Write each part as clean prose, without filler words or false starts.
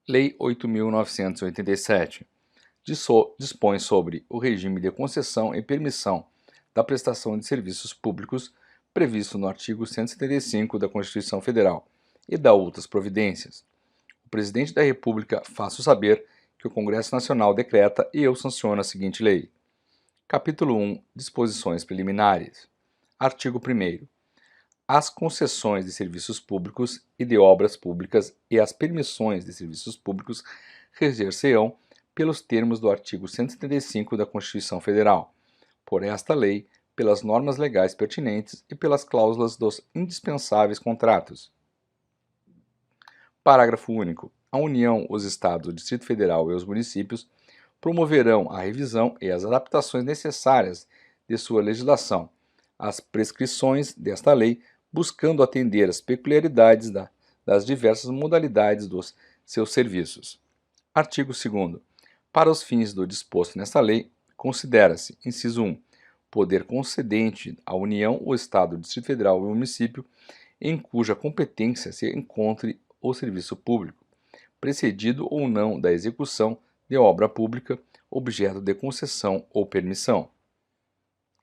Lei 8.987 dispõe sobre o regime de concessão e permissão da prestação de serviços públicos previsto no artigo 175 da Constituição Federal e dá outras providências. O Presidente da República faço saber que o Congresso Nacional decreta e eu sanciono a seguinte lei. Capítulo 1. Disposições preliminares. Artigo 1º. As concessões de serviços públicos e de obras públicas e as permissões de serviços públicos reger-se-ão pelos termos do artigo 175 da Constituição Federal, por esta lei, pelas normas legais pertinentes e pelas cláusulas dos indispensáveis contratos. Parágrafo único. A União, os Estados, o Distrito Federal e os municípios promoverão a revisão e as adaptações necessárias de sua legislação às prescrições desta lei, buscando atender às peculiaridades das diversas modalidades dos seus serviços. Artigo 2º. Para os fins do disposto nesta lei, considera-se, inciso 1, poder concedente à União, o Estado, o Distrito Federal e o município, em cuja competência se encontre o serviço público, precedido ou não da execução de obra pública, objeto de concessão ou permissão.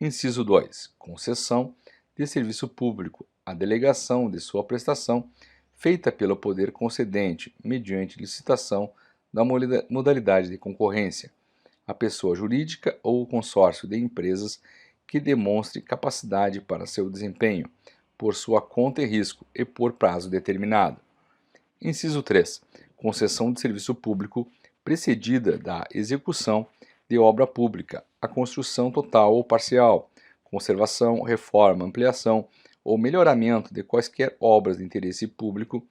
Inciso 2. Concessão de serviço público, a delegação de sua prestação, feita pelo poder concedente, mediante licitação da modalidade de concorrência, a pessoa jurídica ou o consórcio de empresas que demonstre capacidade para seu desempenho, por sua conta e risco e por prazo determinado. Inciso 3. Concessão de serviço público precedida da execução de obra pública, a construção total ou parcial, conservação, reforma, ampliação ou melhoramento de quaisquer obras de interesse público,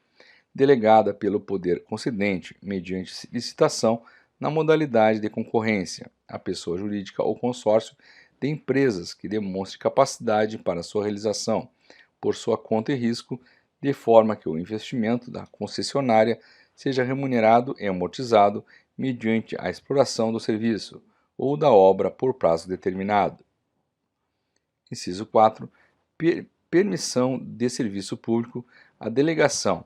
delegada pelo poder concedente, mediante licitação na modalidade de concorrência, a pessoa jurídica ou consórcio de empresas que demonstre capacidade para sua realização, por sua conta e risco, de forma que o investimento da concessionária seja remunerado e amortizado mediante a exploração do serviço ou da obra por prazo determinado. Inciso 4. Permissão de serviço público, a delegação,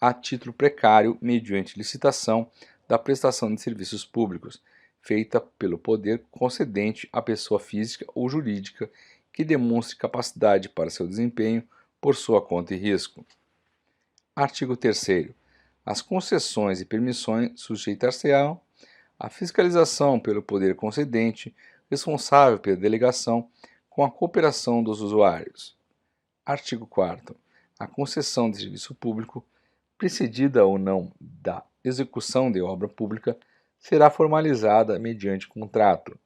a título precário, mediante licitação, da prestação de serviços públicos, feita pelo poder concedente à pessoa física ou jurídica que demonstre capacidade para seu desempenho por sua conta e risco. Artigo 3º. As concessões e permissões sujeitar-se-ão à fiscalização pelo poder concedente, responsável pela delegação, com a cooperação dos usuários. Artigo 4º. A concessão de serviço público, precedida ou não da execução de obra pública, será formalizada mediante contrato,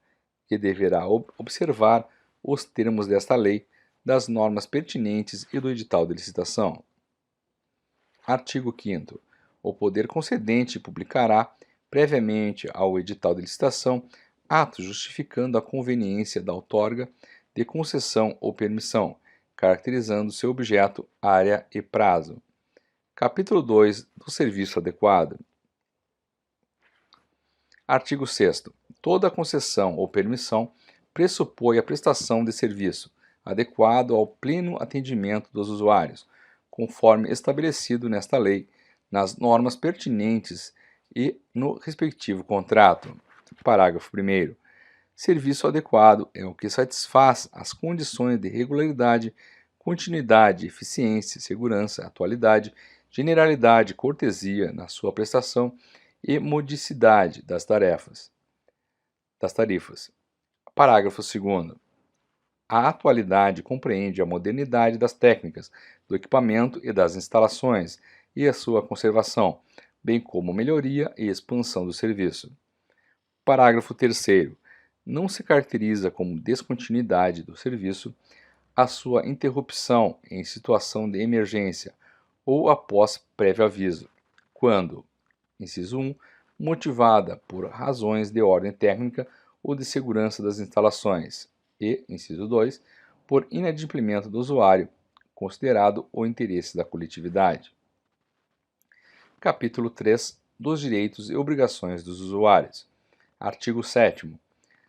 que deverá observar os termos desta lei, das normas pertinentes e do edital de licitação. Artigo 5º. O poder concedente publicará, previamente ao edital de licitação, ato justificando a conveniência da outorga de concessão ou permissão, caracterizando seu objeto, área e prazo. Capítulo 2 do serviço adequado. Artigo 6º. Toda concessão ou permissão pressupõe a prestação de serviço adequado ao pleno atendimento dos usuários, conforme estabelecido nesta lei, nas normas pertinentes e no respectivo contrato. Parágrafo 1º. Serviço adequado é o que satisfaz as condições de regularidade, continuidade, eficiência, segurança, atualidade, generalidade, cortesia na sua prestação e modicidade das tarifas. Parágrafo 2º. A atualidade compreende a modernidade das técnicas, do equipamento e das instalações e a sua conservação, bem como melhoria e expansão do serviço. Parágrafo 3º. Não se caracteriza como descontinuidade do serviço a sua interrupção em situação de emergência ou após prévio aviso, quando, inciso 1, motivada por razões de ordem técnica ou de segurança das instalações e, inciso 2, por inadimplemento do usuário, considerado o interesse da coletividade. Capítulo 3 dos direitos e obrigações dos usuários. Artigo 7º.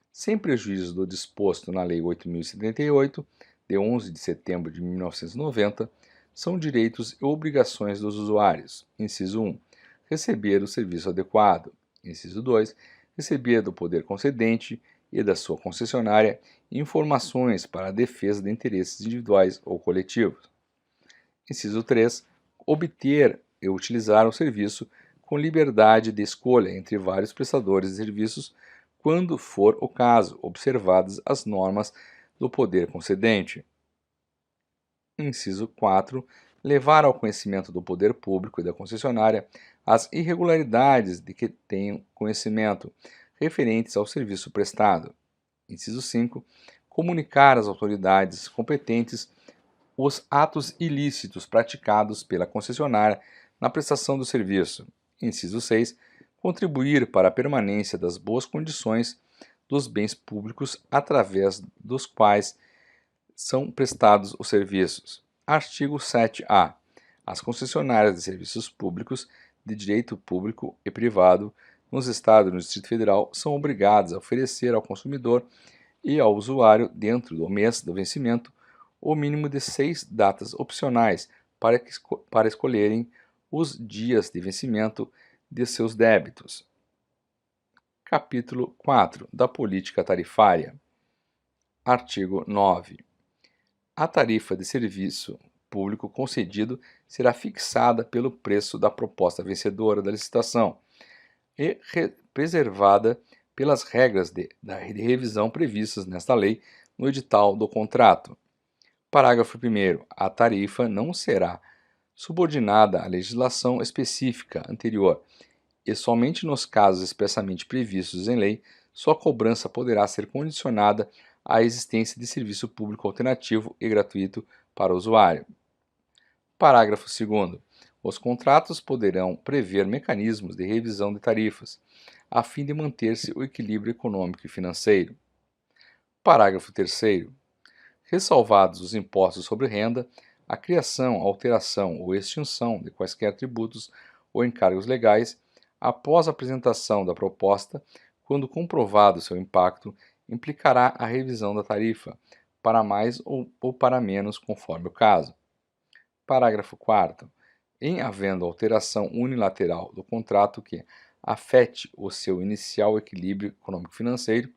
Sem prejuízo do disposto na Lei 8.078, de 11 de setembro de 1990, são direitos e obrigações dos usuários. Inciso 1. receber o serviço adequado. Inciso 2. Receber do poder concedente e da sua concessionária informações para a defesa de interesses individuais ou coletivos. Inciso 3. Obter e utilizar o serviço com liberdade de escolha entre vários prestadores de serviços, quando for o caso, observadas as normas do poder concedente. Inciso 4. Levar ao conhecimento do poder público e da concessionária as irregularidades de que tenham conhecimento referentes ao serviço prestado. Inciso 5. Comunicar às autoridades competentes os atos ilícitos praticados pela concessionária na prestação do serviço. Inciso 6. Contribuir para a permanência das boas condições dos bens públicos através dos quais são prestados os serviços. Artigo 7-A. As concessionárias de serviços públicos de direito público e privado nos Estados e no Distrito Federal são obrigadas a oferecer ao consumidor e ao usuário, dentro do mês do vencimento, o mínimo de 6 datas opcionais para escolherem os dias de vencimento de seus débitos. Capítulo 4 da Política Tarifária. Artigo 9. A tarifa de serviço público concedido será fixada pelo preço da proposta vencedora da licitação e preservada pelas regras de revisão previstas nesta lei no edital do contrato. Parágrafo 1º. A tarifa não será subordinada à legislação específica anterior e somente nos casos expressamente previstos em lei, sua cobrança poderá ser condicionada à existência de serviço público alternativo e gratuito para o usuário. Parágrafo 2º. Os contratos poderão prever mecanismos de revisão de tarifas, a fim de manter-se o equilíbrio econômico e financeiro. Parágrafo 3º. Ressalvados os impostos sobre renda, a criação, alteração ou extinção de quaisquer tributos ou encargos legais, após a apresentação da proposta, quando comprovado seu impacto, implicará a revisão da tarifa, para mais ou para menos, conforme o caso. Parágrafo 4º. Em havendo alteração unilateral do contrato que afete o seu inicial equilíbrio econômico-financeiro,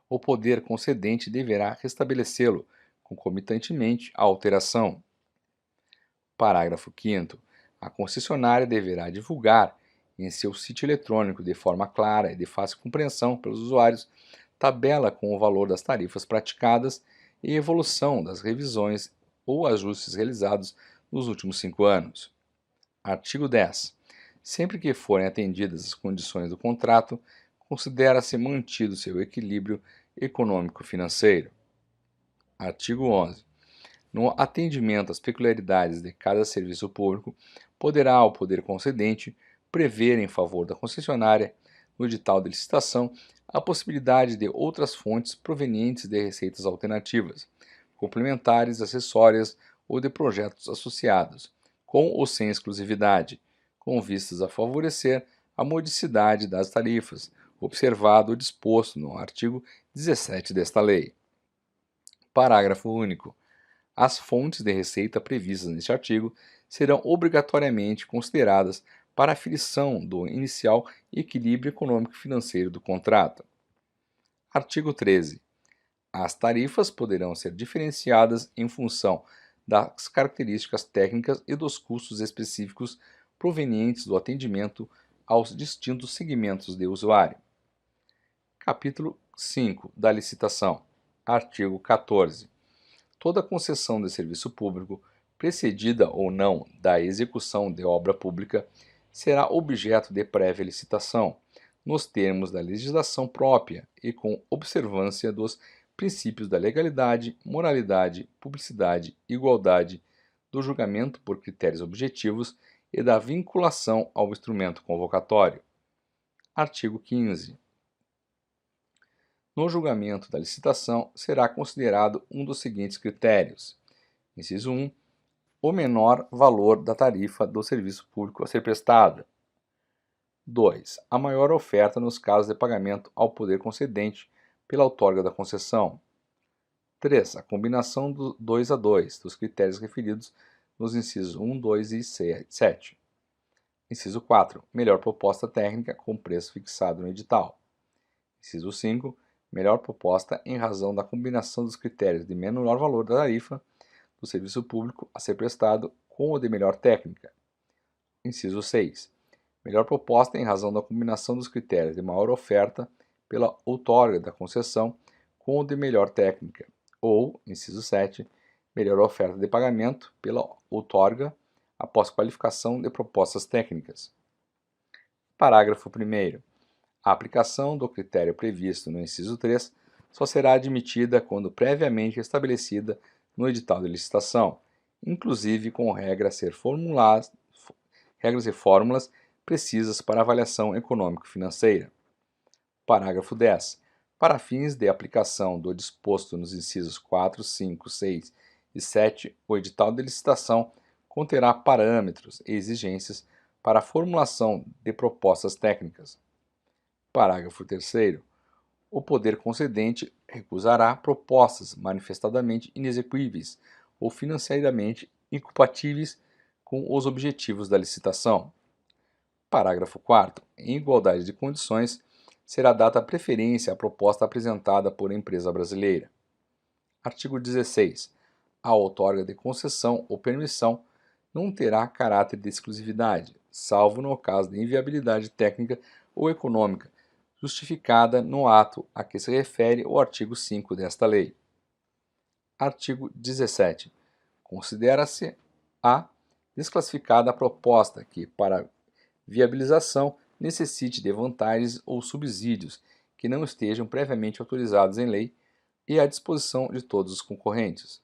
o poder concedente deverá restabelecê-lo, concomitantemente à alteração. Parágrafo 5º. A concessionária deverá divulgar em seu sítio eletrônico, de forma clara e de fácil compreensão pelos usuários, tabela com o valor das tarifas praticadas e evolução das revisões ou ajustes realizados nos últimos 5 anos. Artigo 10. Sempre que forem atendidas as condições do contrato, considera-se mantido seu equilíbrio econômico-financeiro. Artigo 11. No atendimento às peculiaridades de cada serviço público, poderá o poder concedente prever em favor da concessionária, no edital de licitação, a possibilidade de outras fontes provenientes de receitas alternativas, complementares, acessórias ou de projetos associados, com ou sem exclusividade, com vistas a favorecer a modicidade das tarifas, observado o disposto no artigo 17 desta lei. Parágrafo único. As fontes de receita previstas neste artigo serão obrigatoriamente consideradas para a aferição do inicial equilíbrio econômico-financeiro do contrato. Artigo 13. As tarifas poderão ser diferenciadas em função das características técnicas e dos custos específicos provenientes do atendimento aos distintos segmentos de usuário. Capítulo 5 da licitação. Artigo 14. Toda concessão de serviço público, precedida ou não da execução de obra pública, será objeto de prévia licitação, nos termos da legislação própria e com observância dos princípios da legalidade, moralidade, publicidade, igualdade, do julgamento por critérios objetivos e da vinculação ao instrumento convocatório. Artigo 15. No julgamento da licitação será considerado um dos seguintes critérios. Inciso 1. O menor valor da tarifa do serviço público a ser prestado. 2. A maior oferta nos casos de pagamento ao poder concedente pela outorga da concessão. 3. A combinação do 2 a 2 dos critérios referidos nos incisos 1, 2 e 7. Inciso 4. Melhor proposta técnica com preço fixado no edital. Inciso 5. Melhor proposta em razão da combinação dos critérios de menor valor da tarifa do serviço público a ser prestado com o de melhor técnica. Inciso 6. Melhor proposta em razão da combinação dos critérios de maior oferta pela outorga da concessão com o de melhor técnica. Ou, inciso 7, melhor oferta de pagamento pela outorga após qualificação de propostas técnicas. Parágrafo 1º. A aplicação do critério previsto no inciso 3 só será admitida quando previamente estabelecida no edital de licitação, inclusive com regras e fórmulas precisas para avaliação econômico-financeira. Parágrafo 10. Para fins de aplicação do disposto nos incisos 4, 5, 6 e 7, o edital de licitação conterá parâmetros e exigências para a formulação de propostas técnicas. Parágrafo 3º. O poder concedente recusará propostas manifestadamente inexequíveis ou financeiramente incompatíveis com os objetivos da licitação. Parágrafo 4º. Em igualdade de condições, será dada preferência à proposta apresentada por empresa brasileira. Artigo 16. A outorga de concessão ou permissão não terá caráter de exclusividade, salvo no caso de inviabilidade técnica ou econômica, justificada no ato a que se refere o artigo 5 desta lei. Artigo 17. Considera-se a desclassificada a proposta que, para viabilização, necessite de vantagens ou subsídios que não estejam previamente autorizados em lei e à disposição de todos os concorrentes.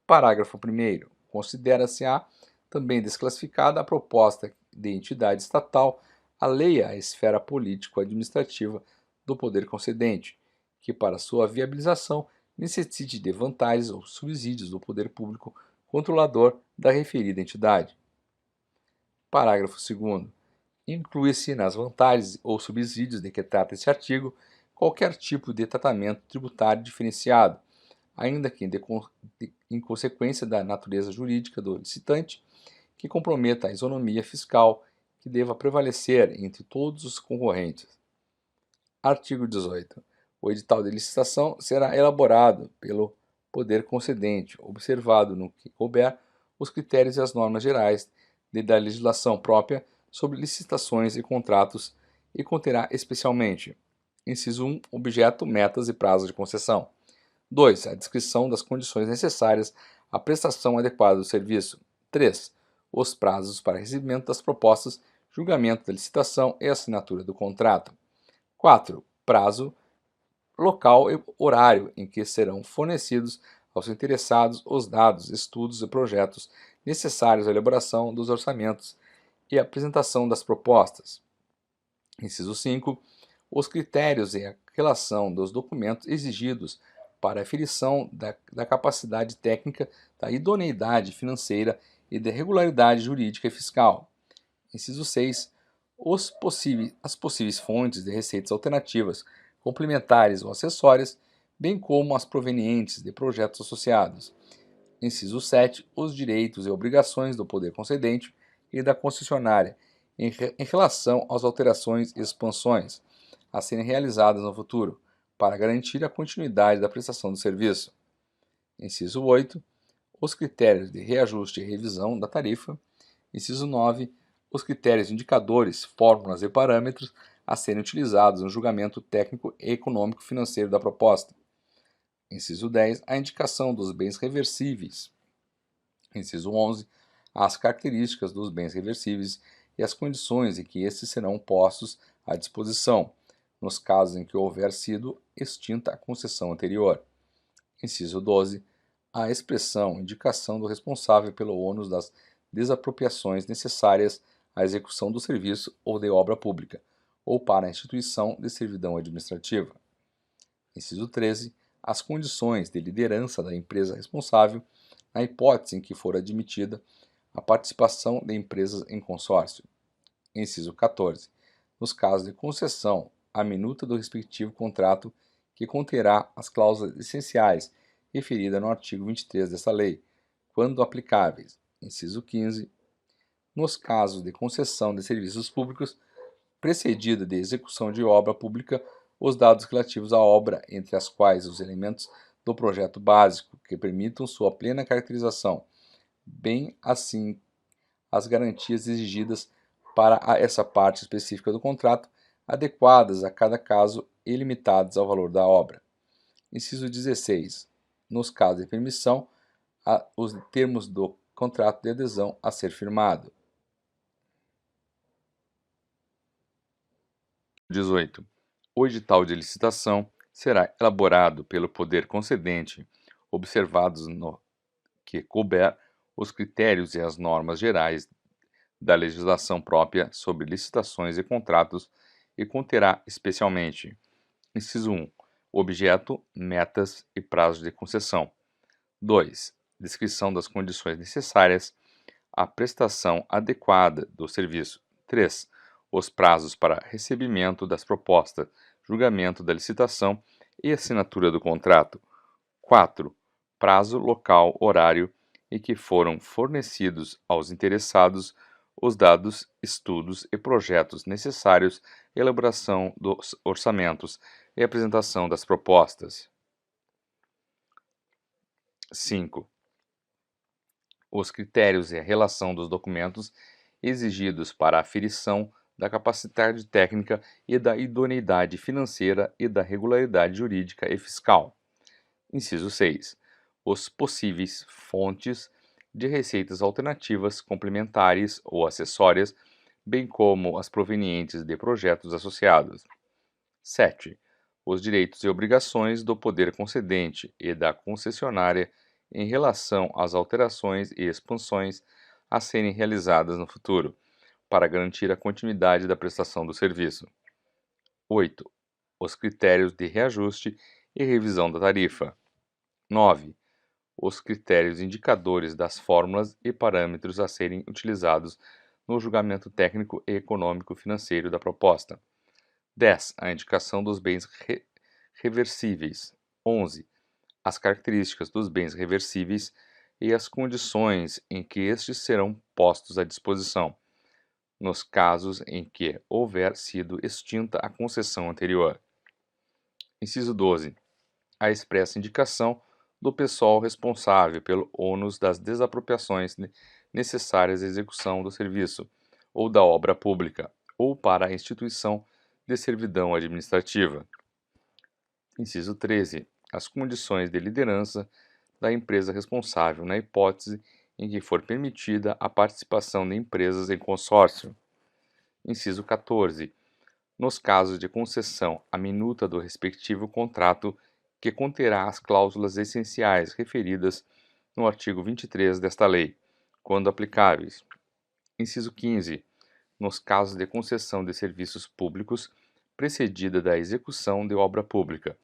Parágrafo 1º. Considera-se-á também desclassificada a proposta de entidade estatal alheia à esfera político-administrativa do poder concedente, que para sua viabilização necessite de vantagens ou subsídios do poder público controlador da referida entidade. Parágrafo 2º. Inclui-se nas vantagens ou subsídios de que trata este artigo qualquer tipo de tratamento tributário diferenciado, ainda que em consequência da natureza jurídica do licitante, que comprometa a isonomia fiscal que deva prevalecer entre todos os concorrentes. Artigo 18. O edital de licitação será elaborado pelo poder concedente, observado no que couber os critérios e as normas gerais da legislação própria sobre licitações e contratos e conterá especialmente: inciso 1, objeto, metas e prazos de concessão. 2. A descrição das condições necessárias à prestação adequada do serviço. 3. Os prazos para recebimento das propostas, julgamento da licitação e assinatura do contrato. 4. Prazo, local e horário em que serão fornecidos aos interessados os dados, estudos e projetos necessários à elaboração dos orçamentos e apresentação das propostas. Inciso 5. Os critérios e a relação dos documentos exigidos para a aferição da capacidade técnica, da idoneidade financeira e da regularidade jurídica e fiscal. Inciso 6. As possíveis fontes de receitas alternativas, complementares ou acessórias, bem como as provenientes de projetos associados. Inciso 7. Os direitos e obrigações do poder concedente e da concessionária em relação às alterações e expansões a serem realizadas no futuro, para garantir a continuidade da prestação do serviço. Inciso 8. Os critérios de reajuste e revisão da tarifa. Inciso 9. Os critérios indicadores, fórmulas e parâmetros a serem utilizados no julgamento técnico e econômico-financeiro da proposta. Inciso 10. A indicação dos bens reversíveis. Inciso 11. As características dos bens reversíveis e as condições em que estes serão postos à disposição, nos casos em que houver sido extinta a concessão anterior. Inciso 12. A expressão, indicação do responsável pelo ônus das desapropriações necessárias à execução do serviço ou de obra pública, ou para a instituição de servidão administrativa. Inciso 13. As condições de liderança da empresa responsável, na hipótese em que for admitida a participação de empresas em consórcio. Inciso 14. Nos casos de concessão, a minuta do respectivo contrato que conterá as cláusulas essenciais referidas no artigo 23 desta lei, quando aplicáveis. Inciso 15. Nos casos de concessão de serviços públicos, precedida de execução de obra pública, os dados relativos à obra, entre as quais os elementos do projeto básico que permitam sua plena caracterização, bem assim as garantias exigidas para essa parte específica do contrato, adequadas a cada caso e limitadas ao valor da obra. Inciso 16. Nos casos de permissão, os termos do contrato de adesão a ser firmado. 18. O edital de licitação será elaborado pelo poder concedente, observados no que couber os critérios e as normas gerais da legislação própria sobre licitações e contratos e conterá especialmente: inciso 1. Objeto, metas e prazos de concessão. 2. Descrição das condições necessárias à prestação adequada do serviço. 3. Os prazos para recebimento das propostas, julgamento da licitação e assinatura do contrato. 4. Prazo, local, horário e que foram fornecidos aos interessados os dados, estudos e projetos necessários à elaboração dos orçamentos e apresentação das propostas. 5. Os critérios e a relação dos documentos exigidos para a aferição da capacidade técnica e da idoneidade financeira e da regularidade jurídica e fiscal. Inciso 6. Os possíveis fontes de receitas alternativas, complementares ou acessórias, bem como as provenientes de projetos associados. 7. Os direitos e obrigações do poder concedente e da concessionária em relação às alterações e expansões a serem realizadas no futuro, para garantir a continuidade da prestação do serviço. 8. Os critérios de reajuste e revisão da tarifa. 9. Os critérios indicadores das fórmulas e parâmetros a serem utilizados no julgamento técnico e econômico financeiro da proposta. 10. A indicação dos bens reversíveis. 11. As características dos bens reversíveis e as condições em que estes serão postos à disposição, nos casos em que houver sido extinta a concessão anterior. Inciso 12. A expressa indicação do pessoal responsável pelo ônus das desapropriações necessárias à execução do serviço ou da obra pública, ou para a instituição de servidão administrativa. Inciso 13. As condições de liderança da empresa responsável na hipótese em que for permitida a participação de empresas em consórcio. Inciso 14. Nos casos de concessão, a minuta do respectivo contrato que conterá as cláusulas essenciais referidas no artigo 23 desta lei, quando aplicáveis. Inciso 15. Nos casos de concessão de serviços públicos, precedida da execução de obra pública,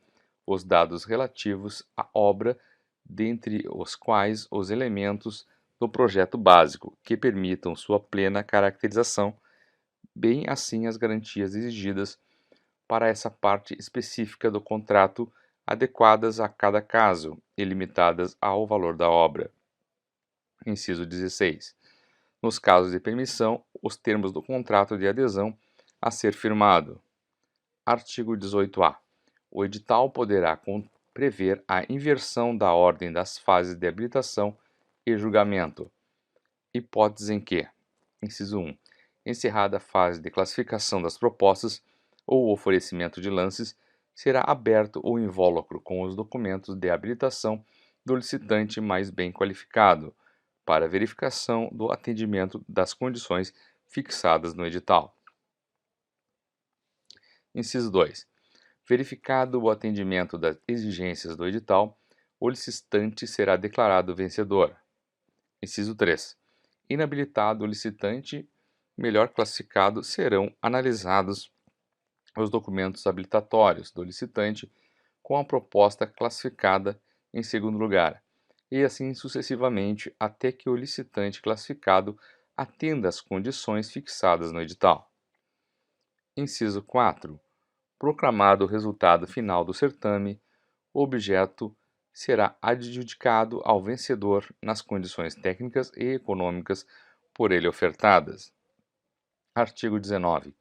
os dados relativos à obra, dentre os quais os elementos do projeto básico que permitam sua plena caracterização, bem assim as garantias exigidas para essa parte específica do contrato, adequadas a cada caso e limitadas ao valor da obra. Inciso 16. Nos casos de permissão, os termos do contrato de adesão a ser firmado. Artigo 18-A. O edital poderá prever a inversão da ordem das fases de habilitação e julgamento. Hipótese em que: inciso 1. Encerrada a fase de classificação das propostas ou oferecimento de lances, será aberto o invólucro com os documentos de habilitação do licitante mais bem qualificado, para verificação do atendimento das condições fixadas no edital. Inciso 2. Verificado o atendimento das exigências do edital, o licitante será declarado vencedor. Inciso 3. Inabilitado o licitante, melhor classificado, serão analisados os documentos habilitatórios do licitante com a proposta classificada em segundo lugar, e assim sucessivamente até que o licitante classificado atenda às condições fixadas no edital. Inciso 4. Proclamado o resultado final do certame, o objeto será adjudicado ao vencedor nas condições técnicas e econômicas por ele ofertadas. Artigo 19.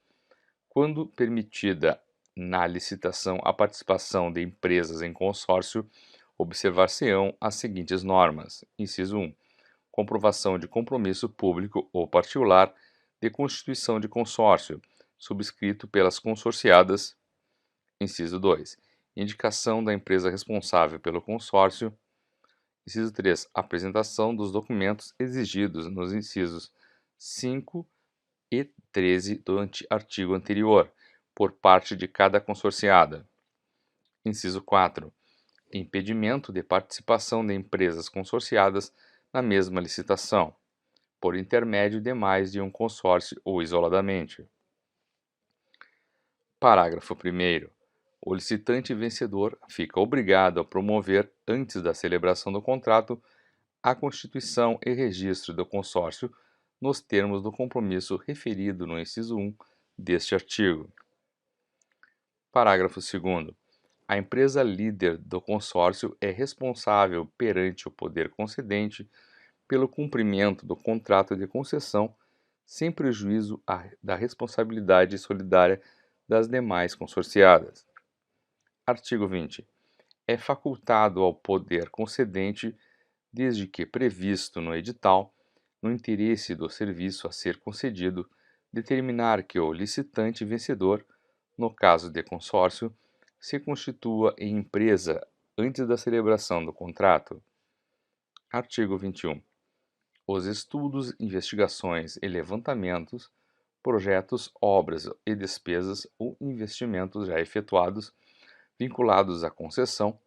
Quando permitida na licitação a participação de empresas em consórcio, observar-se-ão as seguintes normas. Inciso 1. Comprovação de compromisso público ou particular de constituição de consórcio, subscrito pelas consorciadas. Inciso 2. Indicação da empresa responsável pelo consórcio. Inciso 3. Apresentação dos documentos exigidos nos incisos 5 e 13 do artigo anterior, por parte de cada consorciada. Inciso 4. Impedimento de participação de empresas consorciadas na mesma licitação, por intermédio de mais de um consórcio ou isoladamente. Parágrafo 1º. O licitante vencedor fica obrigado a promover, antes da celebração do contrato, a constituição e registro do consórcio nos termos do compromisso referido no inciso 1 deste artigo. Parágrafo 2º. A empresa líder do consórcio é responsável perante o poder concedente pelo cumprimento do contrato de concessão, sem prejuízo da responsabilidade solidária das demais consorciadas. Artigo 20. É facultado ao poder concedente, desde que previsto no edital, no interesse do serviço a ser concedido, determinar que o licitante vencedor, no caso de consórcio, se constitua em empresa antes da celebração do contrato. Artigo 21. Os estudos, investigações e levantamentos, projetos, obras e despesas ou investimentos já efetuados, vinculados à concessão,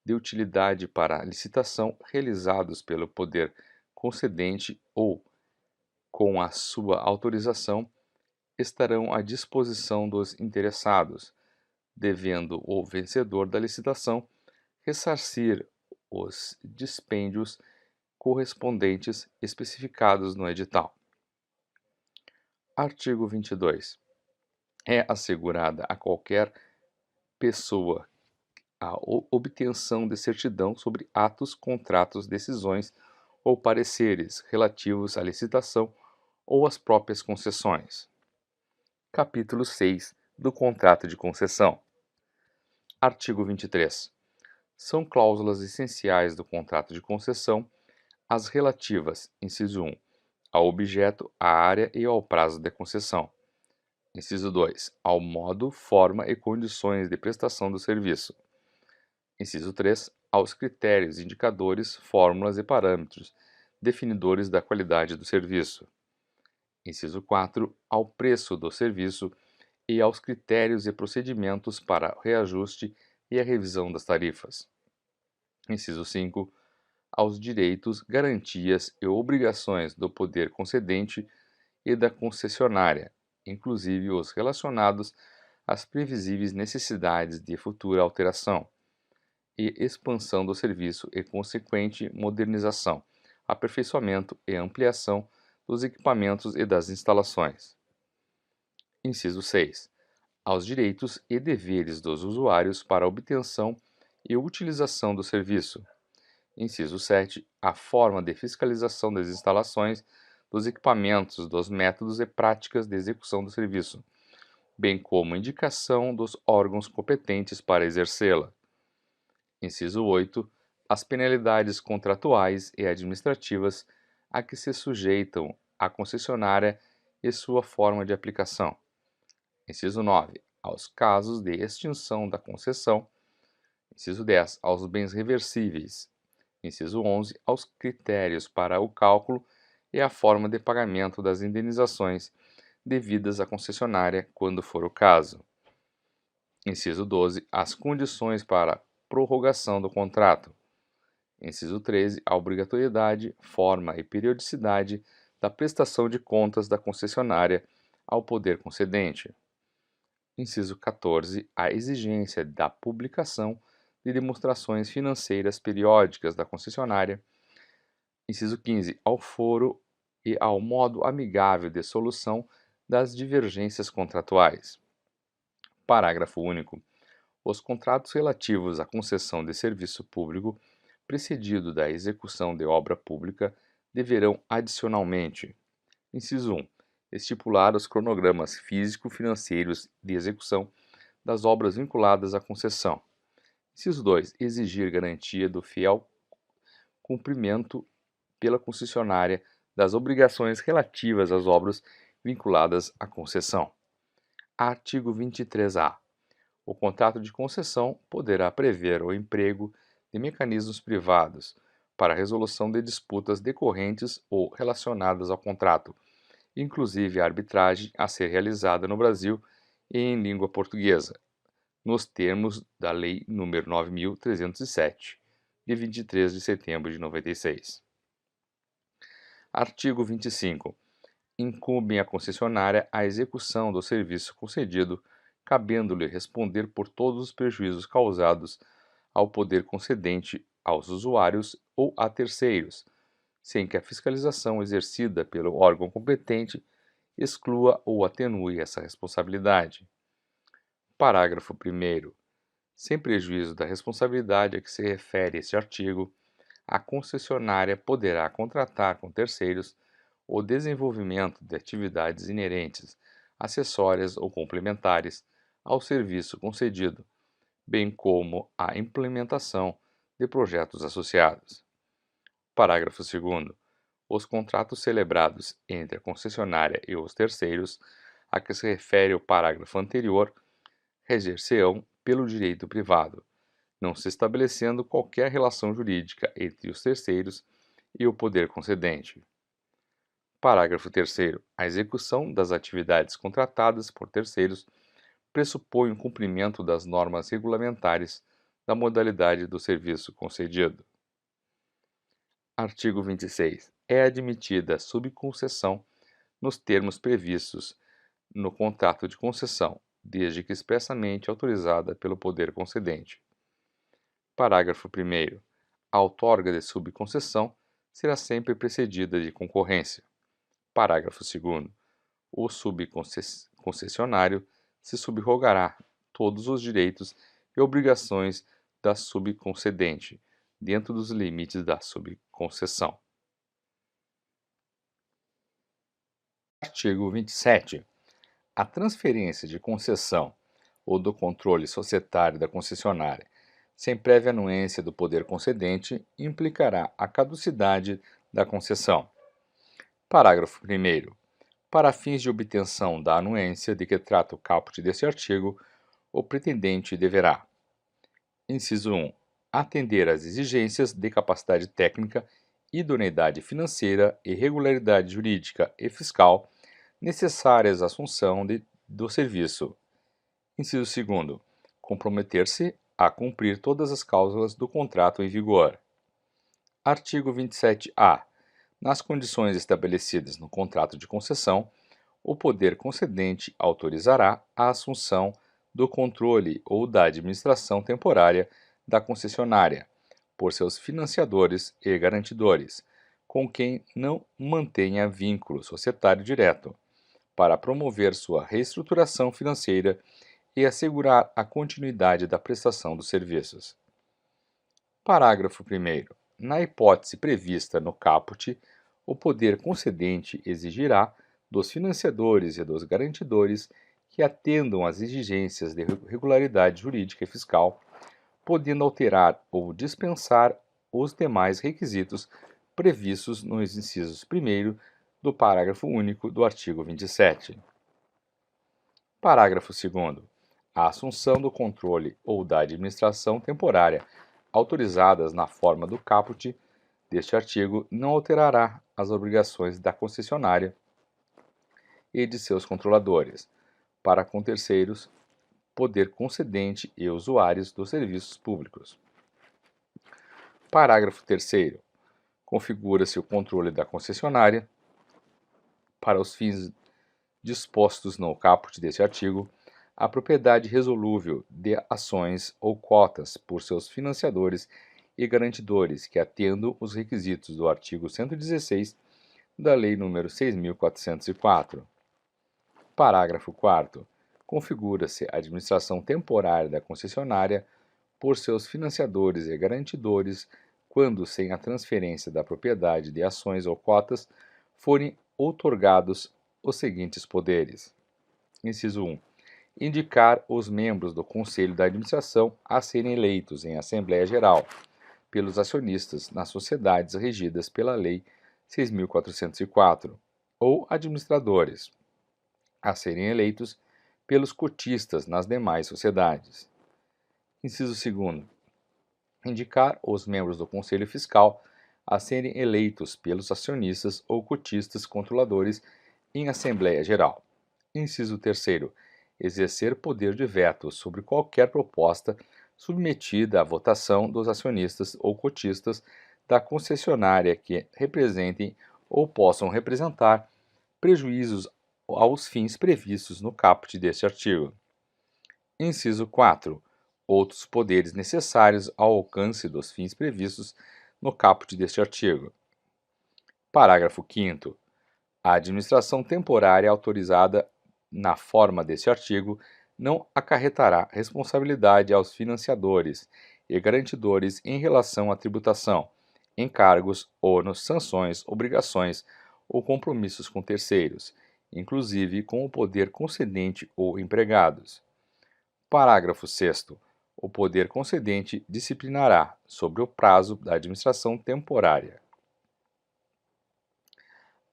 de utilidade para licitação realizados pelo poder concedente ou com a sua autorização, estarão à disposição dos interessados, devendo o vencedor da licitação ressarcir os dispêndios correspondentes especificados no edital. Artigo 22. É assegurada a qualquer pessoa a obtenção de certidão sobre atos, contratos, decisões ou pareceres relativos à licitação ou às próprias concessões. Capítulo 6 do Contrato de Concessão. Artigo 23. São cláusulas essenciais do contrato de concessão as relativas, inciso 1, ao objeto, à área e ao prazo da concessão. Inciso 2, ao modo, forma e condições de prestação do serviço. Inciso 3, aos critérios, indicadores, fórmulas e parâmetros definidores da qualidade do serviço. Inciso 4, ao preço do serviço e aos critérios e procedimentos para reajuste e a revisão das tarifas. Inciso 5, aos direitos, garantias e obrigações do poder concedente e da concessionária, inclusive os relacionados às previsíveis necessidades de futura alteração e expansão do serviço e consequente modernização, aperfeiçoamento e ampliação dos equipamentos e das instalações. Inciso 6. Aos direitos e deveres dos usuários para a obtenção e utilização do serviço. Inciso 7. A forma de fiscalização das instalações, dos equipamentos, dos métodos e práticas de execução do serviço, bem como indicação dos órgãos competentes para exercê-la. Inciso 8. As penalidades contratuais e administrativas a que se sujeitam a concessionária e sua forma de aplicação. Inciso 9. Aos casos de extinção da concessão. Inciso 10. Aos bens reversíveis. Inciso 11. Aos critérios para o cálculo e a forma de pagamento das indenizações devidas à concessionária, quando for o caso. Inciso 12. As condições para prorrogação do contrato. Inciso 13. A obrigatoriedade, forma e periodicidade da prestação de contas da concessionária ao poder concedente. Inciso 14. A exigência da publicação de demonstrações financeiras periódicas da concessionária. Inciso 15. Ao foro e ao modo amigável de solução das divergências contratuais. Parágrafo único. Os contratos relativos à concessão de serviço público, precedido da execução de obra pública, deverão, adicionalmente: Inciso 1. Estipular os cronogramas físico-financeiros de execução das obras vinculadas à concessão. Inciso 2. Exigir garantia do fiel cumprimento pela concessionária das obrigações relativas às obras vinculadas à concessão. Artigo 23-A. O contrato de concessão poderá prever o emprego de mecanismos privados para a resolução de disputas decorrentes ou relacionadas ao contrato, inclusive a arbitragem a ser realizada no Brasil e em língua portuguesa, nos termos da Lei nº 9.307, de 23 de setembro de 96. Artigo 25. Incumbe à concessionária a execução do serviço concedido, cabendo-lhe responder por todos os prejuízos causados ao poder concedente, aos usuários ou a terceiros, sem que a fiscalização exercida pelo órgão competente exclua ou atenue essa responsabilidade. Parágrafo 1º. Sem prejuízo da responsabilidade a que se refere este artigo, a concessionária poderá contratar com terceiros o desenvolvimento de atividades inerentes, acessórias ou complementares ao serviço concedido, bem como a implementação de projetos associados. Parágrafo 2º. Os contratos celebrados entre a concessionária e os terceiros, a que se refere o parágrafo anterior, reger-se-ão pelo direito privado, não se estabelecendo qualquer relação jurídica entre os terceiros e o poder concedente. Parágrafo 3º. A execução das atividades contratadas por terceiros pressupõe o cumprimento das normas regulamentares da modalidade do serviço concedido. Artigo 26. É admitida a subconcessão nos termos previstos no contrato de concessão, desde que expressamente autorizada pelo poder concedente. Parágrafo 1º. A outorga de subconcessão será sempre precedida de concorrência. Parágrafo 2º. O subconcessionário se subrogará todos os direitos e obrigações da subconcedente, dentro dos limites da subconcessão. Artigo 27. A transferência de concessão ou do controle societário da concessionária, sem prévia anuência do poder concedente, implicará a caducidade da concessão. Parágrafo 1º. Para fins de obtenção da anuência de que trata o caput deste artigo, o pretendente deverá: Inciso 1. Atender às exigências de capacidade técnica, idoneidade financeira e regularidade jurídica e fiscal necessárias à assunção do serviço. Inciso 2. Comprometer-se a cumprir todas as cláusulas do contrato em vigor. Artigo 27-A. Nas condições estabelecidas no contrato de concessão, o poder concedente autorizará a assunção do controle ou da administração temporária da concessionária, por seus financiadores e garantidores, com quem não mantenha vínculo societário direto, para promover sua reestruturação financeira e assegurar a continuidade da prestação dos serviços. Parágrafo 1º. Na hipótese prevista no caput, o poder concedente exigirá dos financiadores e dos garantidores que atendam às exigências de regularidade jurídica e fiscal, podendo alterar ou dispensar os demais requisitos previstos nos incisos 1º do parágrafo único do artigo 27. Parágrafo 2º. A assunção do controle ou da administração temporária autorizadas na forma do caput deste artigo não alterará as obrigações da concessionária e de seus controladores, para com terceiros, poder concedente e usuários dos serviços públicos. Parágrafo 3º. Configura-se o controle da concessionária, para os fins dispostos no caput deste artigo, a propriedade resolúvel de ações ou cotas por seus financiadores e garantidores que atendam os requisitos do artigo 116 da Lei nº 6.404. Parágrafo 4º. Configura-se a administração temporária da concessionária por seus financiadores e garantidores quando, sem a transferência da propriedade de ações ou cotas, forem outorgados os seguintes poderes. Inciso 1. Indicar os membros do Conselho da Administração a serem eleitos em Assembleia Geral pelos acionistas nas sociedades regidas pela Lei 6.404, ou administradores, a serem eleitos pelos cotistas nas demais sociedades. Inciso 2. Indicar os membros do Conselho Fiscal a serem eleitos pelos acionistas ou cotistas controladores em Assembleia Geral. Inciso 3. Exercer poder de veto sobre qualquer proposta submetida à votação dos acionistas ou cotistas da concessionária que representem ou possam representar prejuízos aos fins previstos no caput deste artigo. Inciso 4. Outros poderes necessários ao alcance dos fins previstos no caput deste artigo. Parágrafo 5º. A administração temporária autorizada na forma deste artigo não acarretará responsabilidade aos financiadores e garantidores em relação à tributação, encargos, ônus, sanções, obrigações ou compromissos com terceiros, inclusive com o poder concedente ou empregados. Parágrafo 6º. O poder concedente disciplinará sobre o prazo da administração temporária.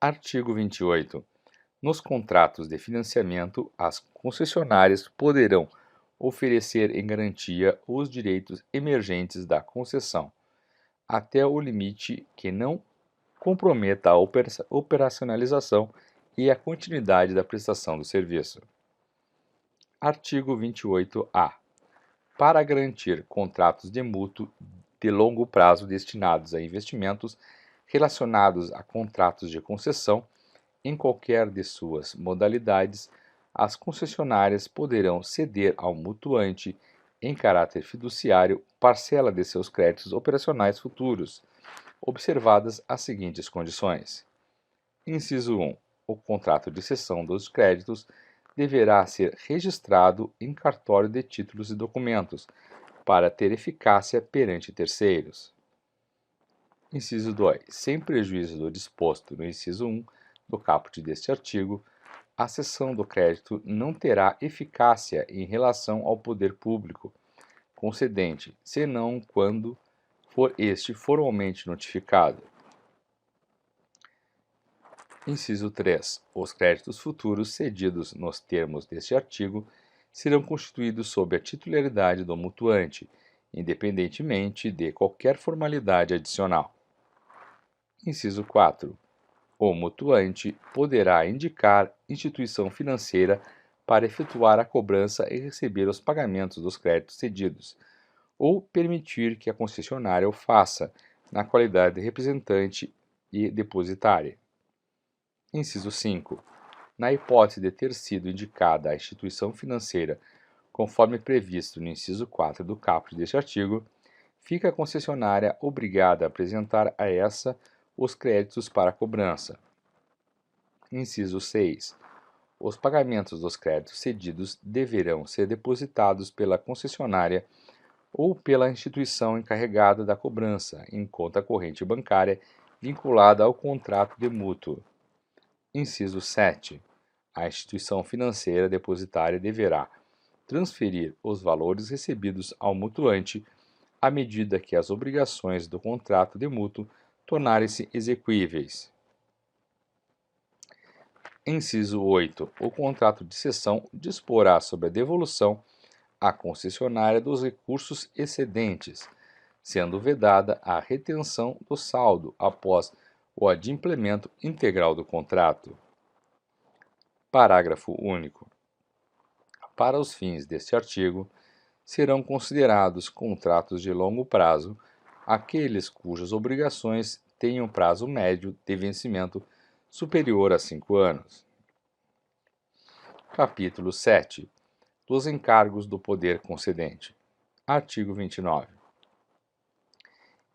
Artigo 28. Nos contratos de financiamento, as concessionárias poderão oferecer em garantia os direitos emergentes da concessão, até o limite que não comprometa a operacionalização e a continuidade da prestação do serviço. Artigo 28-A. Para garantir contratos de mútuo de longo prazo destinados a investimentos relacionados a contratos de concessão, em qualquer de suas modalidades, as concessionárias poderão ceder ao mutuante, em caráter fiduciário, parcela de seus créditos operacionais futuros, observadas as seguintes condições. Inciso 1. O contrato de cessão dos créditos deverá ser registrado em cartório de títulos e documentos, para ter eficácia perante terceiros. Inciso 2. Sem prejuízo do disposto no inciso 1 do caput deste artigo, a cessão do crédito não terá eficácia em relação ao poder público concedente, senão quando for este formalmente notificado. Inciso 3. Os créditos futuros cedidos nos termos deste artigo serão constituídos sob a titularidade do mutuante, independentemente de qualquer formalidade adicional. Inciso 4. O mutuante poderá indicar instituição financeira para efetuar a cobrança e receber os pagamentos dos créditos cedidos, ou permitir que a concessionária o faça, na qualidade de representante e depositária. Inciso 5. Na hipótese de ter sido indicada a instituição financeira conforme previsto no inciso 4 do caput deste artigo, fica a concessionária obrigada a apresentar a essa os créditos para a cobrança. Inciso 6. Os pagamentos dos créditos cedidos deverão ser depositados pela concessionária ou pela instituição encarregada da cobrança em conta corrente bancária vinculada ao contrato de mútuo. Inciso 7. A instituição financeira depositária deverá transferir os valores recebidos ao mutuante à medida que as obrigações do contrato de mútuo tornarem-se exequíveis. Inciso 8. O contrato de cessão disporá sobre a devolução à concessionária dos recursos excedentes, sendo vedada a retenção do saldo após o adimplemento integral do contrato. Parágrafo único. Para os fins deste artigo, serão considerados contratos de longo prazo aqueles cujas obrigações tenham prazo médio de vencimento superior a 5 anos. Capítulo 7. Dos encargos do poder concedente. Artigo 29.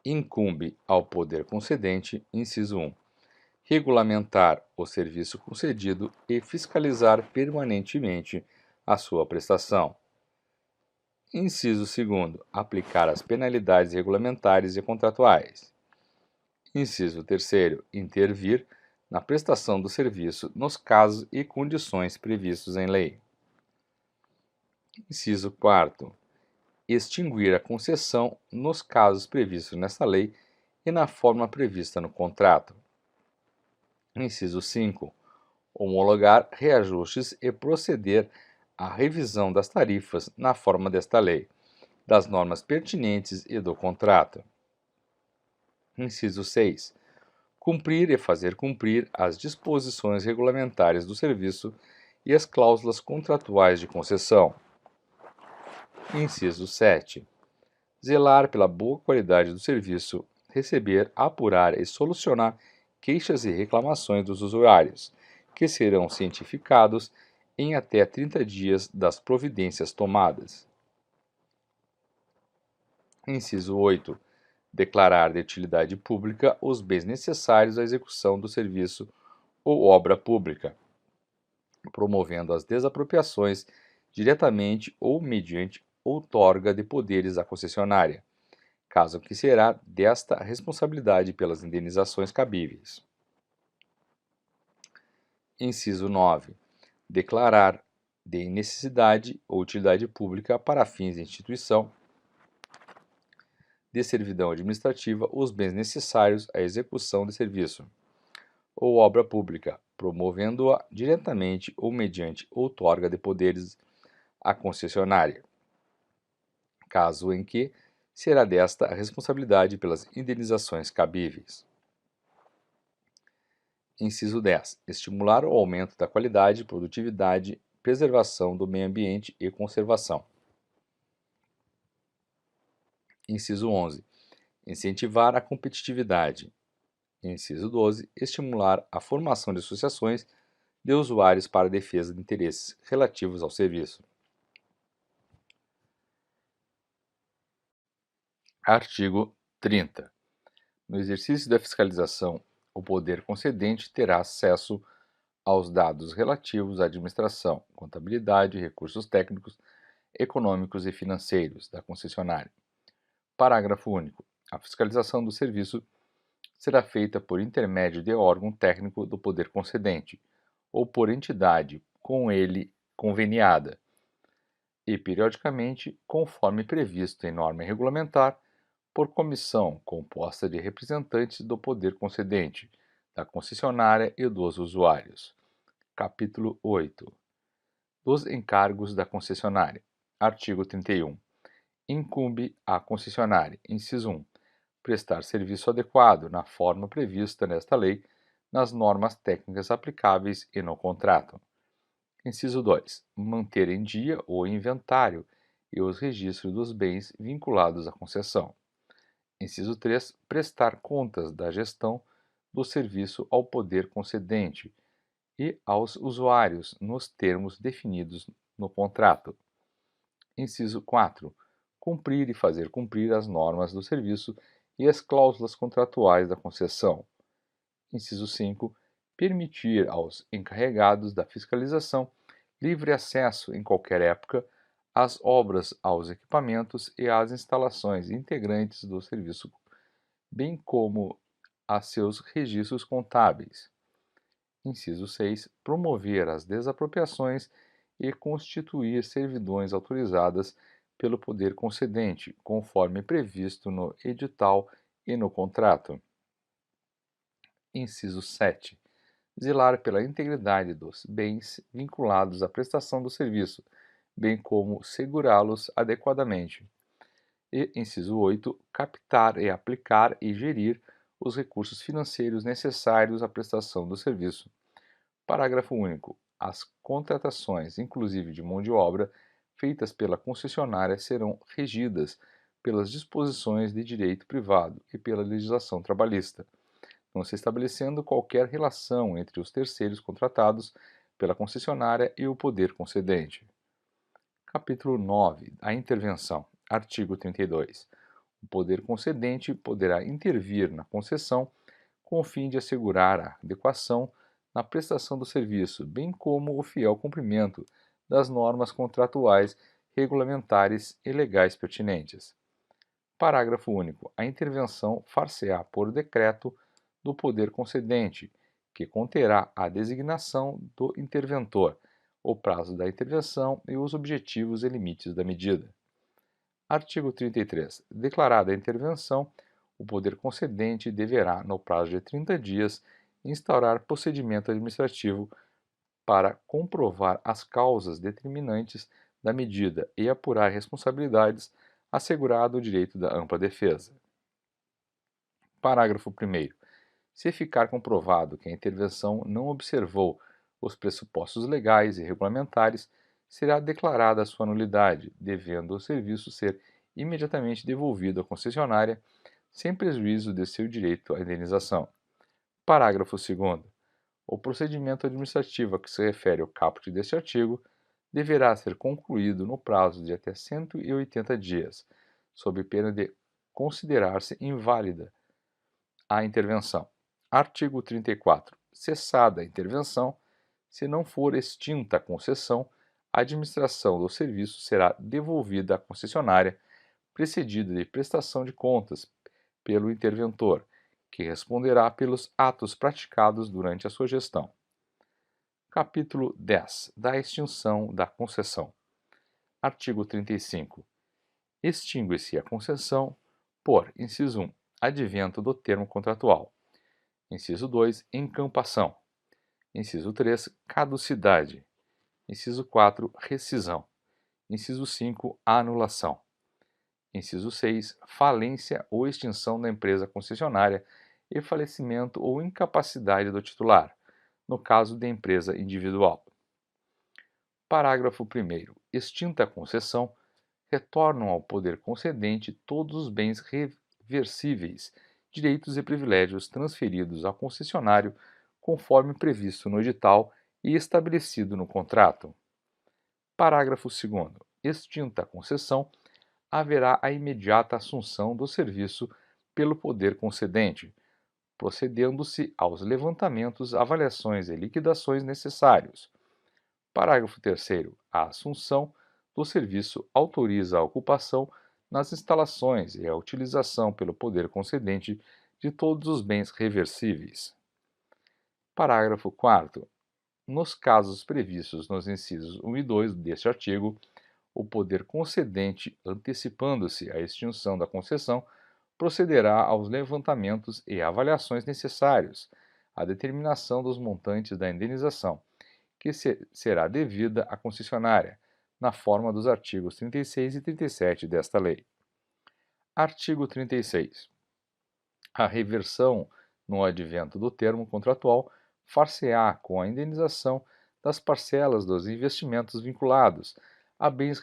Incumbe ao poder concedente, inciso 1, regulamentar o serviço concedido e fiscalizar permanentemente a sua prestação. Inciso 2, aplicar as penalidades regulamentares e contratuais. Inciso 3, intervir na prestação do serviço nos casos e condições previstos em lei. Inciso 4º. Extinguir a concessão nos casos previstos nesta lei e na forma prevista no contrato. Inciso 5. Homologar reajustes e proceder à revisão das tarifas na forma desta lei, das normas pertinentes e do contrato. Inciso 6. Cumprir e fazer cumprir as disposições regulamentares do serviço e as cláusulas contratuais de concessão. Inciso 7. Zelar pela boa qualidade do serviço, receber, apurar e solucionar queixas e reclamações dos usuários, que serão cientificados em até 30 dias das providências tomadas. Inciso 8. Declarar de utilidade pública os bens necessários à execução do serviço ou obra pública, promovendo as desapropriações diretamente ou mediante outorga de poderes à concessionária, caso que será desta responsabilidade pelas indenizações cabíveis. Inciso 9. Declarar de necessidade ou utilidade pública para fins de instituição de servidão administrativa os bens necessários à execução de serviço ou obra pública, promovendo-a diretamente ou mediante outorga de poderes à concessionária, caso em que será desta a responsabilidade pelas indenizações cabíveis. Inciso 10. Estimular o aumento da qualidade, produtividade, preservação do meio ambiente e conservação. Inciso 11. Incentivar a competitividade. Inciso 12. Estimular a formação de associações de usuários para a defesa de interesses relativos ao serviço. Artigo 30. No exercício da fiscalização, o poder concedente terá acesso aos dados relativos à administração, contabilidade, recursos técnicos, econômicos e financeiros da concessionária. Parágrafo único. A fiscalização do serviço será feita por intermédio de órgão técnico do poder concedente ou por entidade com ele conveniada e, periodicamente, conforme previsto em norma regulamentar, por comissão composta de representantes do poder concedente, da concessionária e dos usuários. Capítulo 8. Dos encargos da concessionária. Artigo 31. Incumbe à concessionária, inciso 1, prestar serviço adequado na forma prevista nesta lei, nas normas técnicas aplicáveis e no contrato. Inciso 2. Manter em dia o inventário e os registros dos bens vinculados à concessão. Inciso 3. Prestar contas da gestão do serviço ao poder concedente e aos usuários nos termos definidos no contrato. Inciso 4. Cumprir e fazer cumprir as normas do serviço e as cláusulas contratuais da concessão. Inciso 5. Permitir aos encarregados da fiscalização livre acesso em qualquer época às obras, aos equipamentos e às instalações integrantes do serviço, bem como a seus registros contábeis. Inciso 6. Promover as desapropriações e constituir servidões autorizadas pelo poder concedente, conforme previsto no edital e no contrato. Inciso 7. Zelar pela integridade dos bens vinculados à prestação do serviço, bem como segurá-los adequadamente. E, inciso 8, captar e aplicar e gerir os recursos financeiros necessários à prestação do serviço. Parágrafo único. As contratações, inclusive de mão de obra, feitas pela concessionária serão regidas pelas disposições de direito privado e pela legislação trabalhista, não se estabelecendo qualquer relação entre os terceiros contratados pela concessionária e o poder concedente. Capítulo 9. A intervenção. Artigo 32. O poder concedente poderá intervir na concessão com o fim de assegurar a adequação na prestação do serviço, bem como o fiel cumprimento das normas contratuais, regulamentares e legais pertinentes. Parágrafo único. A intervenção far-se-á por decreto do poder concedente, que conterá a designação do interventor, o prazo da intervenção e os objetivos e limites da medida. Artigo 33. Declarada a intervenção, o poder concedente deverá, no prazo de 30 dias, instaurar procedimento administrativo para comprovar as causas determinantes da medida e apurar responsabilidades, assegurado o direito da ampla defesa. Parágrafo 1º. Se ficar comprovado que a intervenção não observou os pressupostos legais e regulamentares, será declarada a sua nulidade, devendo o serviço ser imediatamente devolvido à concessionária, sem prejuízo de seu direito à indenização. Parágrafo 2º. O procedimento administrativo a que se refere o caput deste artigo deverá ser concluído no prazo de até 180 dias, sob pena de considerar-se inválida a intervenção. Artigo 34. Cessada a intervenção, se não for extinta a concessão, a administração do serviço será devolvida à concessionária, precedida de prestação de contas pelo interventor, que responderá pelos atos praticados durante a sua gestão. Capítulo 10. Da extinção da concessão. Artigo 35. Extingue-se a concessão por, inciso 1, advento do termo contratual. Inciso 2, encampação. Inciso 3, caducidade. Inciso 4, rescisão. Inciso 5, anulação. Inciso 6, falência ou extinção da empresa concessionária e falecimento ou incapacidade do titular, no caso de empresa individual. Parágrafo 1º. Extinta a concessão, retornam ao poder concedente todos os bens reversíveis, direitos e privilégios transferidos ao concessionário conforme previsto no edital e estabelecido no contrato. Parágrafo 2º. Extinta a concessão, haverá a imediata assunção do serviço pelo poder concedente, procedendo-se aos levantamentos, avaliações e liquidações necessários. Parágrafo 3º. A assunção do serviço autoriza a ocupação nas instalações e a utilização pelo poder concedente de todos os bens reversíveis. Parágrafo 4º. Nos casos previstos nos incisos 1 e 2 deste artigo, o poder concedente, antecipando-se à extinção da concessão, procederá aos levantamentos e avaliações necessários à determinação dos montantes da indenização, que será devida à concessionária, na forma dos artigos 36 e 37 desta lei. Artigo 36. A reversão no advento do termo contratual far-se-á com a indenização das parcelas dos investimentos vinculados a bens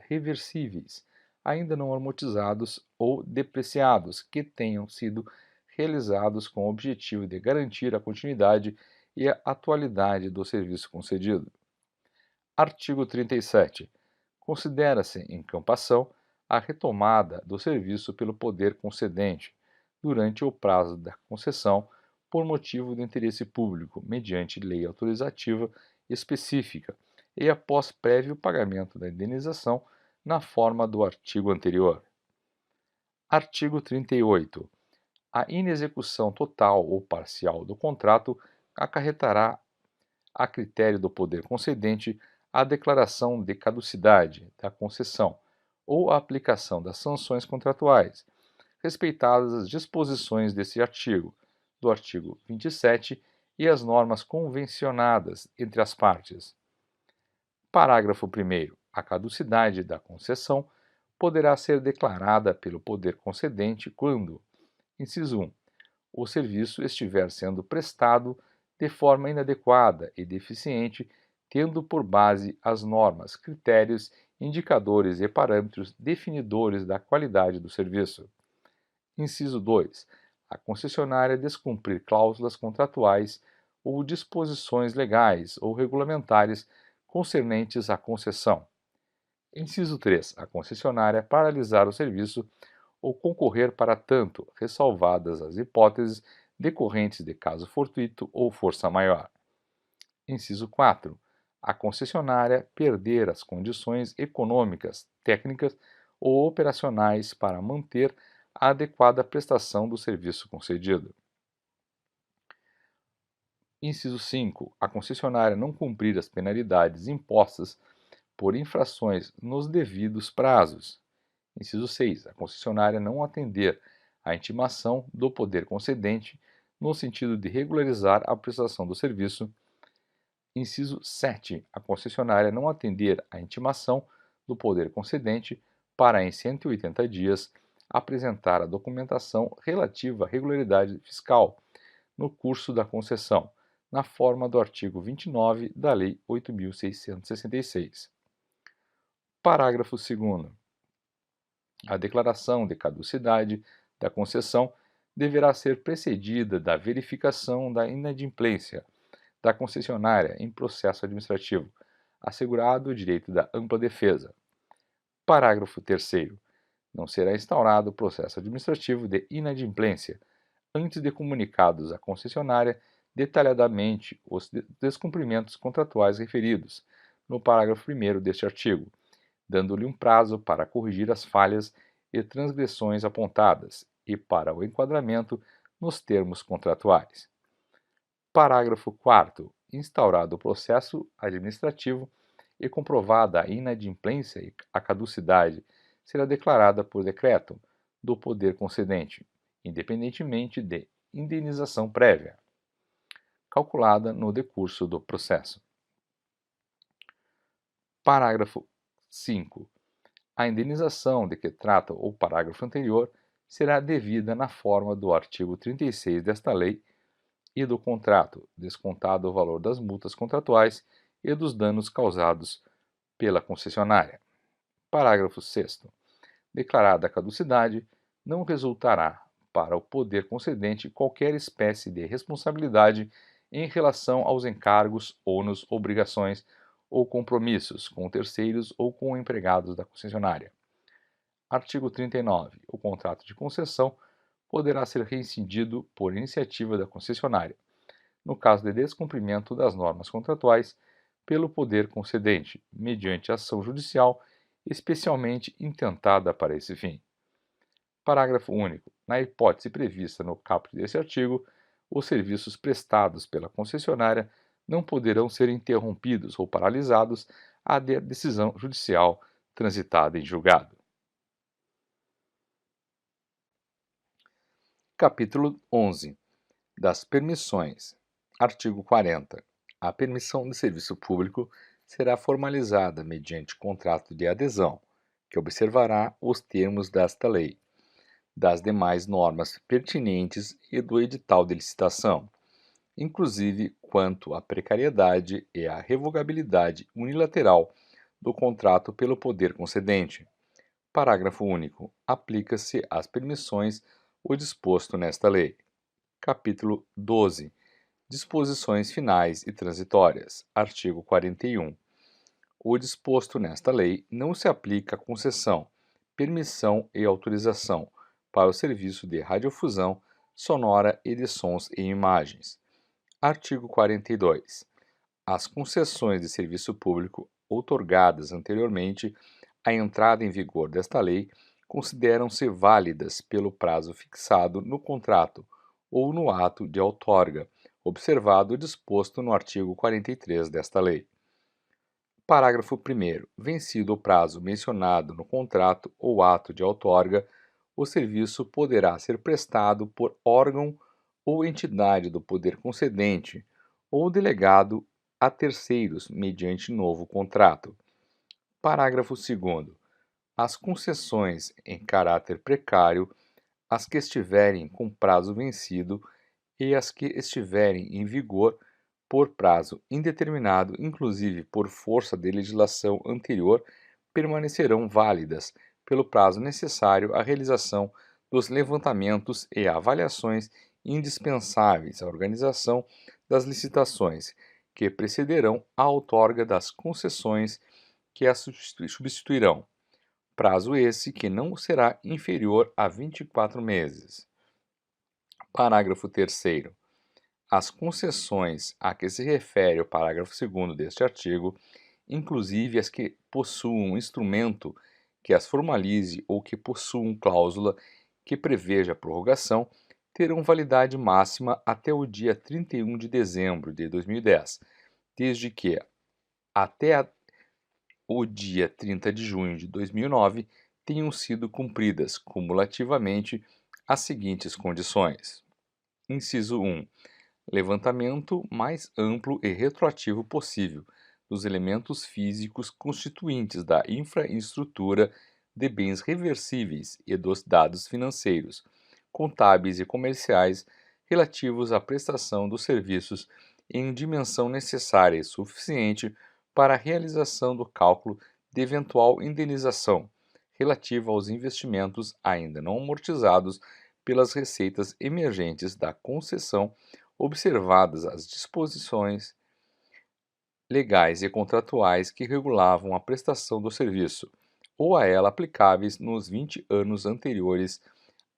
reversíveis, ainda não amortizados ou depreciados, que tenham sido realizados com o objetivo de garantir a continuidade e a atualidade do serviço concedido. Artigo 37. Considera-se encampação a retomada do serviço pelo poder concedente, durante o prazo da concessão, por motivo de interesse público, mediante lei autorizativa específica e após prévio pagamento da indenização na forma do artigo anterior. Artigo 38. A inexecução total ou parcial do contrato acarretará, a critério do poder concedente, a declaração de caducidade da concessão ou a aplicação das sanções contratuais, respeitadas as disposições desse artigo, do artigo 27 e as normas convencionadas entre as partes. Parágrafo 1º. A caducidade da concessão poderá ser declarada pelo poder concedente quando, inciso 1, o serviço estiver sendo prestado de forma inadequada e deficiente, tendo por base as normas, critérios, indicadores e parâmetros definidores da qualidade do serviço. Inciso 2. A concessionária descumprir cláusulas contratuais ou disposições legais ou regulamentares concernentes à concessão. Inciso 3. A concessionária paralisar o serviço ou concorrer para tanto, ressalvadas as hipóteses decorrentes de caso fortuito ou força maior. Inciso 4. A concessionária perder as condições econômicas, técnicas ou operacionais para manter a adequada prestação do serviço concedido. Inciso 5. A concessionária não cumprir as penalidades impostas por infrações nos devidos prazos. Inciso 6. A concessionária não atender à intimação do poder concedente no sentido de regularizar a prestação do serviço. Inciso 7. A concessionária não atender à intimação do poder concedente para, em 180 dias, apresentar a documentação relativa à regularidade fiscal no curso da concessão, na forma do artigo 29 da Lei 8.666. Parágrafo 2º. A declaração de caducidade da concessão deverá ser precedida da verificação da inadimplência da concessionária em processo administrativo, assegurado o direito da ampla defesa. Parágrafo 3º. Não será instaurado processo administrativo de inadimplência antes de comunicados à concessionária detalhadamente os descumprimentos contratuais referidos no parágrafo 1º deste artigo, dando-lhe um prazo para corrigir as falhas e transgressões apontadas e para o enquadramento nos termos contratuais. Parágrafo 4º. Instaurado o processo administrativo e comprovada a inadimplência e a caducidade, será declarada por decreto do poder concedente, independentemente de indenização prévia, calculada no decurso do processo. Parágrafo 5. A indenização de que trata o parágrafo anterior será devida na forma do artigo 36 desta lei e do contrato, descontado o valor das multas contratuais e dos danos causados pela concessionária. Parágrafo 6º. Declarada a caducidade, não resultará para o poder concedente qualquer espécie de responsabilidade em relação aos encargos, ônus, obrigações ou compromissos com terceiros ou com empregados da concessionária. Artigo 39. O contrato de concessão poderá ser rescindido por iniciativa da concessionária, no caso de descumprimento das normas contratuais pelo poder concedente, mediante ação judicial especialmente intentada para esse fim. Parágrafo único. Na hipótese prevista no caput deste artigo, os serviços prestados pela concessionária não poderão ser interrompidos ou paralisados à decisão judicial transitada em julgado. Capítulo 11. Das permissões. Artigo 40. A permissão de serviço público será formalizada mediante contrato de adesão, que observará os termos desta lei, das demais normas pertinentes e do edital de licitação, inclusive quanto à precariedade e à revogabilidade unilateral do contrato pelo poder concedente. Parágrafo único. Aplica-se às permissões o disposto nesta lei. Capítulo 12. Disposições finais e transitórias. Artigo 41. O disposto nesta lei não se aplica à concessão, permissão e autorização para o serviço de radiodifusão sonora e de sons e imagens. Artigo 42. As concessões de serviço público outorgadas anteriormente à entrada em vigor desta lei consideram-se válidas pelo prazo fixado no contrato ou no ato de outorga, observado o disposto no artigo 43 desta lei. Parágrafo 1º. Vencido o prazo mencionado no contrato ou ato de outorga, o serviço poderá ser prestado por órgão ou entidade do poder concedente ou delegado a terceiros mediante novo contrato. Parágrafo 2º. As concessões em caráter precário, as que estiverem com prazo vencido e as que estiverem em vigor por prazo indeterminado, inclusive por força de legislação anterior, permanecerão válidas pelo prazo necessário à realização dos levantamentos e avaliações indispensáveis à organização das licitações, que precederão a outorga das concessões que as substituirão. Prazo esse que não será inferior a 24 meses. Parágrafo 3º. As concessões a que se refere o parágrafo 2º deste artigo, inclusive as que possuam instrumento que as formalize ou que possuam cláusula que preveja a prorrogação, terão validade máxima até o dia 31 de dezembro de 2010, desde que, até o dia 30 de junho de 2009, tenham sido cumpridas cumulativamente as seguintes condições. Inciso 1. Levantamento mais amplo e retroativo possível dos elementos físicos constituintes da infraestrutura de bens reversíveis e dos dados financeiros, contábeis e comerciais relativos à prestação dos serviços em dimensão necessária e suficiente para a realização do cálculo de eventual indenização relativa aos investimentos ainda não amortizados pelas receitas emergentes da concessão, observadas as disposições legais e contratuais que regulavam a prestação do serviço, ou a ela aplicáveis nos 20 anos anteriores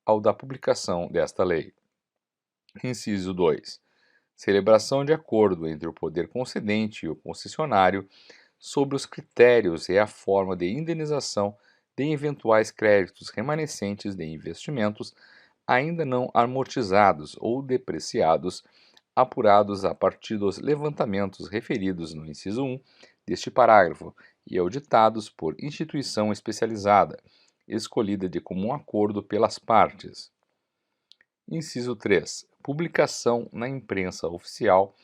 ao da publicação desta lei. Inciso 2. Celebração de acordo entre o poder concedente e o concessionário sobre os critérios e a forma de indenização de eventuais créditos remanescentes de investimentos ainda não amortizados ou depreciados, apurados a partir dos levantamentos referidos no inciso 1 deste parágrafo e auditados por instituição especializada, escolhida de comum acordo pelas partes. Inciso 3. Publicação na imprensa oficial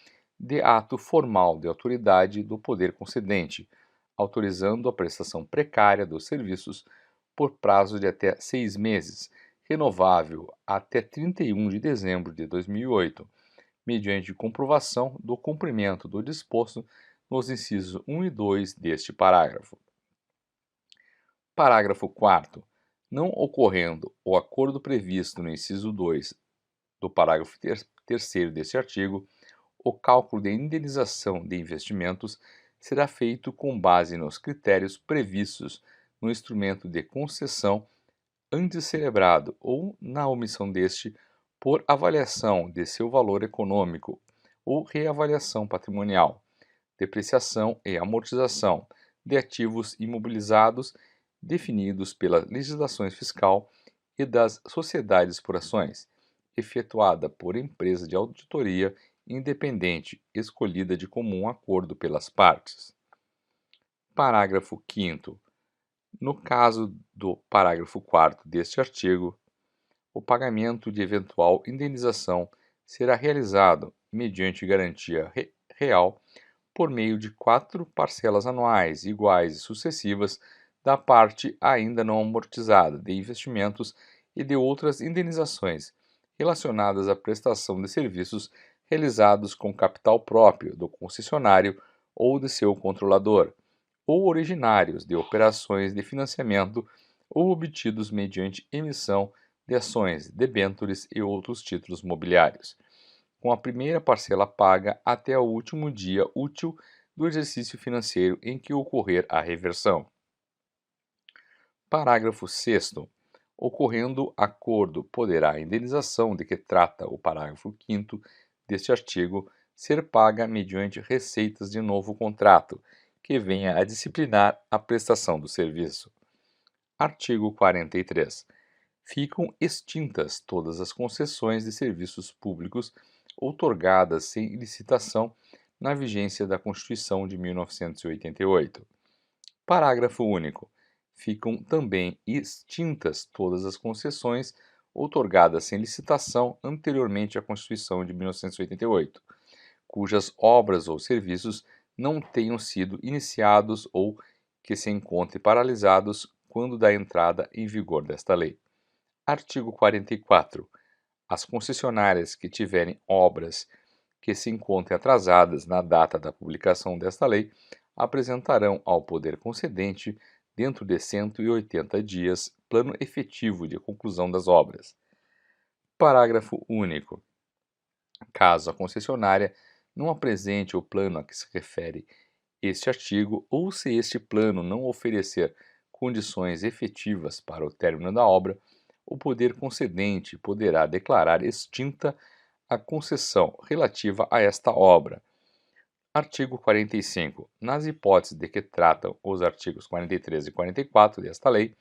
de ato formal de autoridade do poder concedente, autorizando a prestação precária dos serviços por prazo de até 6 meses, renovável até 31 de dezembro de 2008, mediante comprovação do cumprimento do disposto nos incisos 1 e 2 deste parágrafo. Parágrafo 4º. Não ocorrendo o acordo previsto no inciso 2 do parágrafo 3º deste artigo, o cálculo de indenização de investimentos será feito com base nos critérios previstos no instrumento de concessão antes celebrado ou, na omissão deste, por avaliação de seu valor econômico ou reavaliação patrimonial, depreciação e amortização de ativos imobilizados definidos pela legislação fiscal e das sociedades por ações, efetuada por empresa de auditoria independente escolhida de comum acordo pelas partes. Parágrafo 5º. No caso do parágrafo 4º deste artigo, o pagamento de eventual indenização será realizado mediante garantia real por meio de 4 parcelas anuais iguais e sucessivas da parte ainda não amortizada de investimentos e de outras indenizações relacionadas à prestação de serviços realizados com capital próprio do concessionário ou de seu controlador, ou originários de operações de financiamento ou obtidos mediante emissão de ações, debêntures e outros títulos mobiliários, com a primeira parcela paga até o último dia útil do exercício financeiro em que ocorrer a reversão. Parágrafo 6º. Ocorrendo acordo, poderá a indenização de que trata o parágrafo 5º deste artigo ser paga mediante receitas de novo contrato, que venha a disciplinar a prestação do serviço. Artigo 43. Ficam extintas todas as concessões de serviços públicos outorgadas sem licitação na vigência da Constituição de 1988. Parágrafo único. Ficam também extintas todas as concessões outorgadas sem licitação anteriormente à Constituição de 1988, cujas obras ou serviços não tenham sido iniciados ou que se encontrem paralisados quando da entrada em vigor desta lei. Artigo 44. As concessionárias que tiverem obras que se encontrem atrasadas na data da publicação desta lei apresentarão ao poder concedente, dentro de 180 dias, plano efetivo de conclusão das obras. Parágrafo único. Caso a concessionária não apresente o plano a que se refere este artigo, ou se este plano não oferecer condições efetivas para o término da obra, o poder concedente poderá declarar extinta a concessão relativa a esta obra. Artigo 45. Nas hipóteses de que tratam os artigos 43 e 44 desta lei,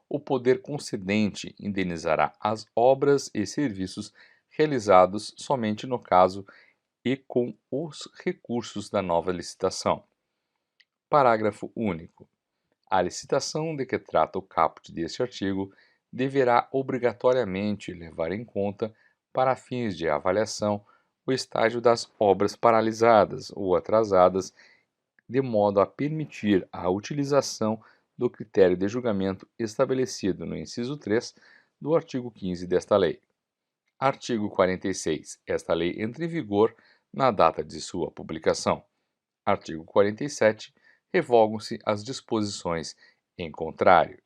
o poder concedente indenizará as obras e serviços realizados somente no caso e com os recursos da nova licitação. Parágrafo único. A licitação de que trata o caput deste artigo deverá obrigatoriamente levar em conta, para fins de avaliação, o estágio das obras paralisadas ou atrasadas, de modo a permitir a utilização do critério de julgamento estabelecido no inciso 3 do artigo 15 desta lei. Artigo 46. Esta lei entra em vigor na data de sua publicação. Artigo 47. Revogam-se as disposições em contrário.